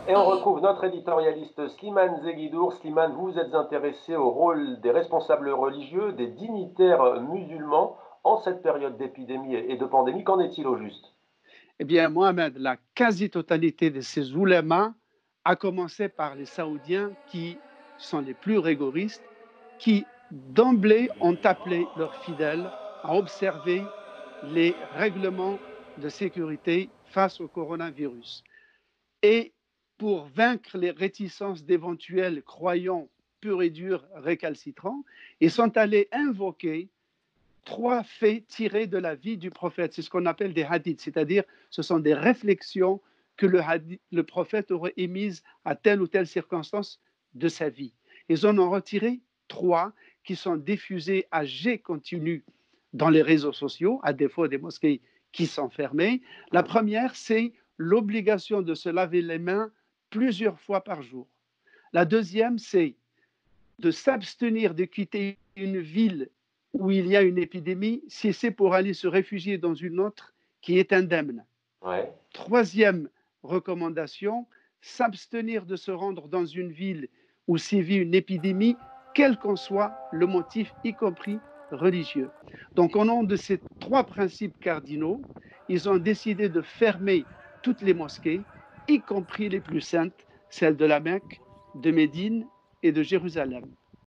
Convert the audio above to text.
Et on retrouve notre éditorialiste Slimane Zeguidour. Slimane, vous vous êtes intéressé au rôle des responsables religieux, des dignitaires musulmans en cette période d'épidémie et de pandémie. Qu'en est-il au juste? Eh bien, Mohamed, la quasi-totalité de ces oulémas, à commencer par les Saoudiens qui sont les plus rigoristes, qui d'emblée ont appelé leurs fidèles à observer les règlements de sécurité face au coronavirus. Et pour vaincre les réticences d'éventuels croyants purs et durs récalcitrants, ils sont allés invoquer trois faits tirés de la vie du prophète. C'est ce qu'on appelle des hadiths, c'est-à-dire ce sont des réflexions que le prophète aurait émises à telle ou telle circonstance de sa vie. Ils en ont retiré trois qui sont diffusés à jet continu dans les réseaux sociaux, à défaut des mosquées qui sont fermées. La première, c'est l'obligation de se laver les mains plusieurs fois par jour. La deuxième, c'est de s'abstenir de quitter une ville où il y a une épidémie si c'est pour aller se réfugier dans une autre qui est indemne. Ouais. Troisième recommandation, s'abstenir de se rendre dans une ville où sévit une épidémie, quel qu'en soit le motif, y compris religieux. Donc, au nom de ces trois principes cardinaux, ils ont décidé de fermer toutes les mosquées, y compris les plus saintes, celles de la Mecque, de Médine et de Jérusalem.